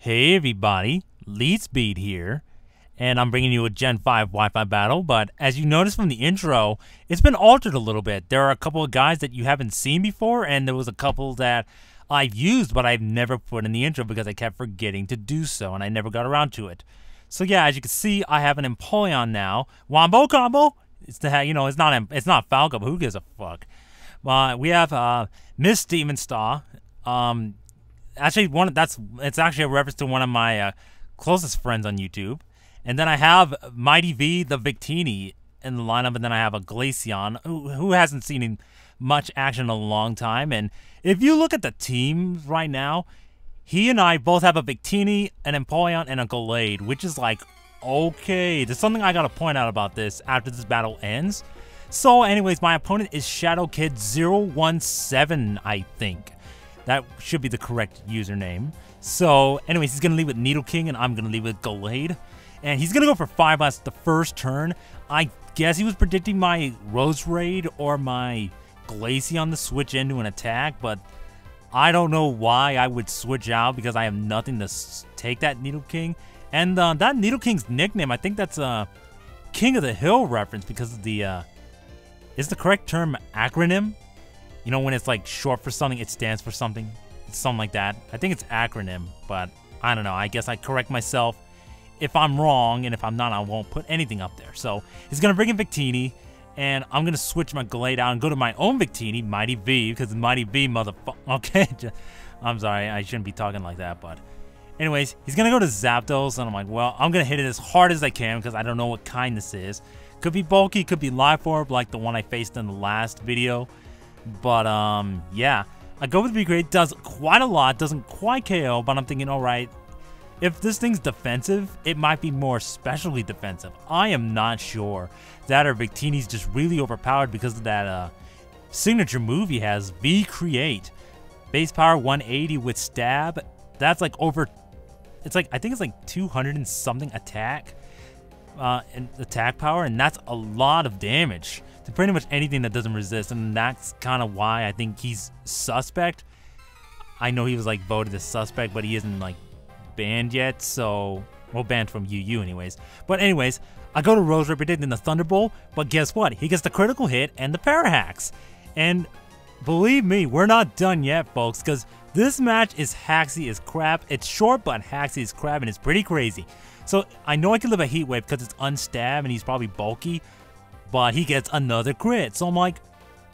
Hey everybody, LeadSpeed here, and I'm bringing you a Gen 5 Wi-Fi battle, but as you noticed from the intro, it's been altered a little bit. There are a couple of guys that you haven't seen before, and there was a couple that I've used, but I've never put in the intro because I kept forgetting to do so, and I never got around to it. So yeah, as you can see, I have an Empoleon now. Wombo combo! It's not Falco, but who gives a fuck? We have Miss Demon Star. Actually, it's actually a reference to one of my closest friends on YouTube. And then I have Mighty V, the Victini, in the lineup, and then I have a Glaceon, who hasn't seen much action in a long time. And if you look at the team right now, he and I both have a Victini, an Empoleon, and a Gallade, which is like, okay, there's something I gotta point out about this after this battle ends. So anyways, my opponent is ShadowKid017, I think. That should be the correct username. So, anyways, he's going to lead with Nidoking, and I'm going to lead with Gallade. And he's going to go for 5 blasts the first turn. I guess he was predicting my Roserade or my Glaceon to switch into an attack, but I don't know why I would switch out because I have nothing to take that Nidoking. And that Nidoking's nickname, I think that's a King of the Hill reference because of the, is the correct term acronym? You know, when it's like short for something, it stands for something. It's something like that. I think it's acronym, but I don't know. I guess I correct myself if I'm wrong, and if I'm not, I won't put anything up there. So he's going to bring in Victini, and I'm going to switch my Gallade out and go to my own Victini, Mighty V, because Mighty V, motherfucker. Okay, I'm sorry. I shouldn't be talking like that, but anyways, he's going to go to Zapdos, and I'm like, well, I'm going to hit it as hard as I can because I don't know what kind this is. Could be bulky, could be Life Orb, like the one I faced in the last video. But, yeah, I go with B-Grade, does quite a lot, doesn't quite KO, but I'm thinking, alright, if this thing's defensive, it might be more specially defensive. I am not sure. That or Victini's just really overpowered because of that, signature move he has, V-Create. Base power 180 with stab, that's like over, it's like, I think it's like 200 and something attack, and attack power, and that's a lot of damage to pretty much anything that doesn't resist, and that's kind of why I think he's suspect. I know he was like voted as suspect, but he isn't like banned yet, so, well, banned from UU anyways. But anyways, I go to Roserade predicting the Thunderbolt, but guess what? He gets the critical hit and the Parahax. And believe me, we're not done yet, folks, because this match is haxy as crap. It's short, but haxy as crap, and it's pretty crazy. So I know I can live a Heat Wave because it's unstab and he's probably bulky, but he gets another crit. So I'm like,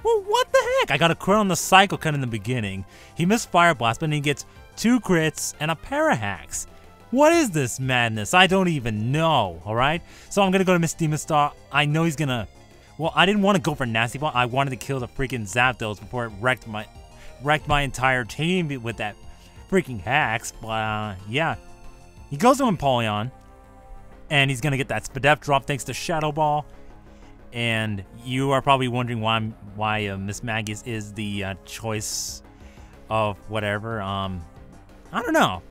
well, what the heck? I got a crit on the Cycle Cut in the beginning. He missed Fire Blast, but then he gets 2 crits and a Parahax. What is this madness? I don't even know, alright? So I'm going to go to Miss Demon Star. I know he's going to... Well, I didn't want to go for Nasty Ball. I wanted to kill the freaking Zapdos before it wrecked my entire team with that freaking Hax. But, yeah. He goes to Empoleon, and he's going to get that Spadef drop thanks to Shadow Ball. And you are probably wondering why Mismagius is the choice of whatever. I don't know.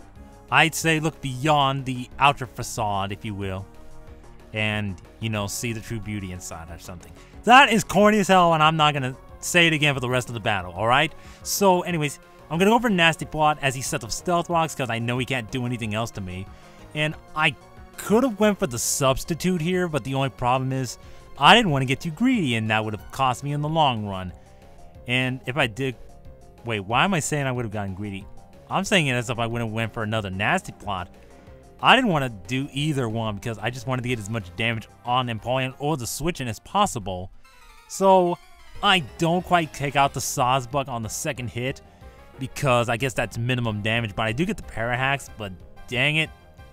I'd say look beyond the outer facade, if you will, and, you know, see the true beauty inside or something. That is corny as hell, and I'm not going to say it again for the rest of the battle, alright? So, anyways, I'm going to go for Nasty Plot as he sets up Stealth Rocks because I know he can't do anything else to me. And I could have went for the Substitute here, but the only problem is I didn't want to get too greedy, and that would have cost me in the long run. And if I did... Wait, why am I saying I would have gotten greedy? I'm saying it as if I would have went for another Nasty Plot. I didn't want to do either one because I just wanted to get as much damage on Empoleon or the switch-in as possible. So I don't quite take out the Sawsbuck on the second hit because I guess that's minimum damage, but I do get the Parahax, but dang it.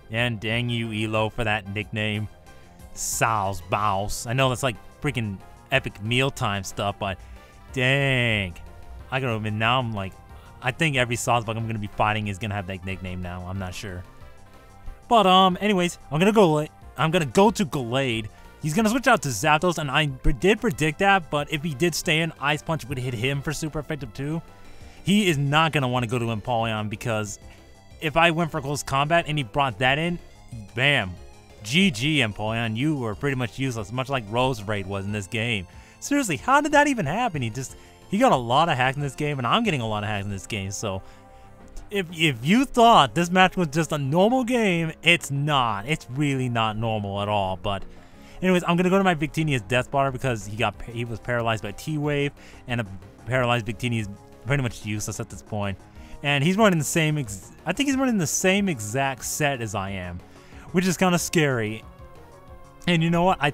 And dang you, Elo, for that nickname. Sal's Bouse. I know that's like freaking epic mealtime stuff, but dang. I gotta admit, now I'm like, I think every Sawsbuck I'm gonna be fighting is gonna have that nickname now. I'm not sure. But anyways, I'm gonna go to Gallade. He's gonna switch out to Zapdos, and I did predict that, but if he did stay in, Ice Punch would hit him for super effective too. He is not gonna want to go to Empoleon because if I went for close combat and he brought that in, bam. GG, Empoleon, you were pretty much useless, much like Roserade was in this game. Seriously, how did that even happen? He got a lot of hacks in this game, and I'm getting a lot of hacks in this game, so If you thought this match was just a normal game, it's not. It's really not normal at all. But anyways, I'm gonna go to my Victini as Death Spotter because he was paralyzed by T-Wave, and a paralyzed Victini is pretty much useless at this point. And he's running the same I think he's running the same exact set as I am, which is kind of scary. And you know what?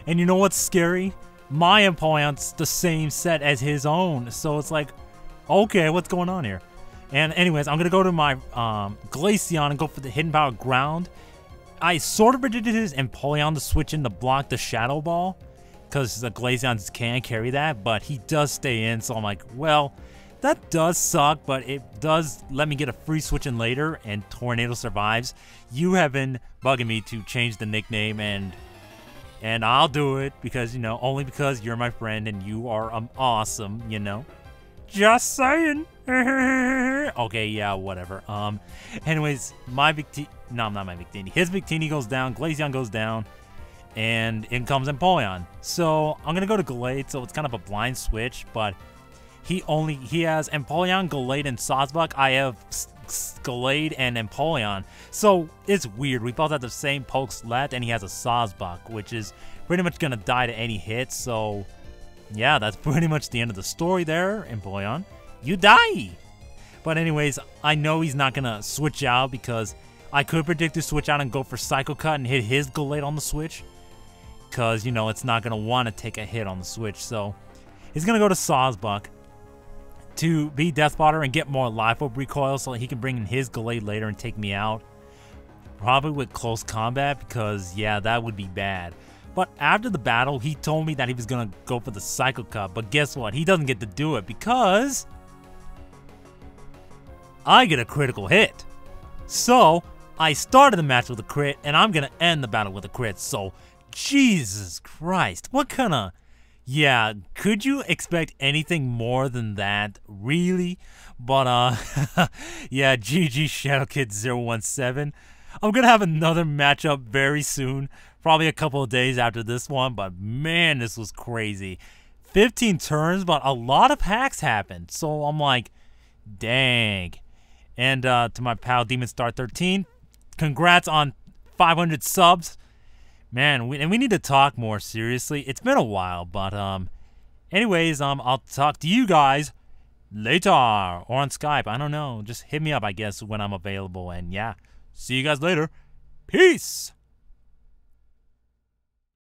And you know what's scary? My Empoleon's the same set as his own. So it's like, okay, what's going on here? And anyways, I'm going to go to my Glaceon and go for the Hidden Power Ground. I sort of predicted his Empoleon to switch in to block the Shadow Ball, because the Glaceon just can't carry that, but he does stay in, so I'm like, well, that does suck, but it does let me get a free switch in later, and Tornado survives. You have been bugging me to change the nickname, and I'll do it, because, you know, only because you're my friend and you are awesome, you know? Just saying. Okay, yeah, whatever. Anyways, my Victini, no, not my Victini. His Victini goes down, Glaceon goes down, and in comes Empoleon. So I'm gonna go to Gallade, so it's kind of a blind switch, but he has Empoleon, Gallade, and Sawsbuck. I have Gallade and Empoleon. So it's weird. We both have the same pokes left, and he has a Sawsbuck, which is pretty much gonna die to any hit. So yeah, that's pretty much the end of the story there, Empoleon. You die! But anyways, I know he's not going to switch out because I could predict to switch out and go for Psycho Cut and hit his Gallade on the switch. Because, you know, it's not going to want to take a hit on the switch. So he's going to go to Sawsbuck to be Death Spotter and get more Life Orb recoil so he can bring in his Gallade later and take me out. Probably with close combat because, yeah, that would be bad. But after the battle, he told me that he was going to go for the Psycho Cut. But guess what? He doesn't get to do it because I get a critical hit. So I started the match with a crit, and I'm going to end the battle with a crit. So, Jesus Christ. What kind of... Yeah, could you expect anything more than that? Really? But, yeah, GG ShadowKid017. I'm going to have another matchup very soon. Probably a couple of days after this one, but man, this was crazy. 15 turns, but a lot of hacks happened. So I'm like, dang. And to my pal DemonStar13, congrats on 500 subs. Man, we need to talk more seriously. It's been a while, but anyways, I'll talk to you guys later or on Skype. I don't know. Just hit me up, I guess, when I'm available. And yeah, see you guys later. Peace.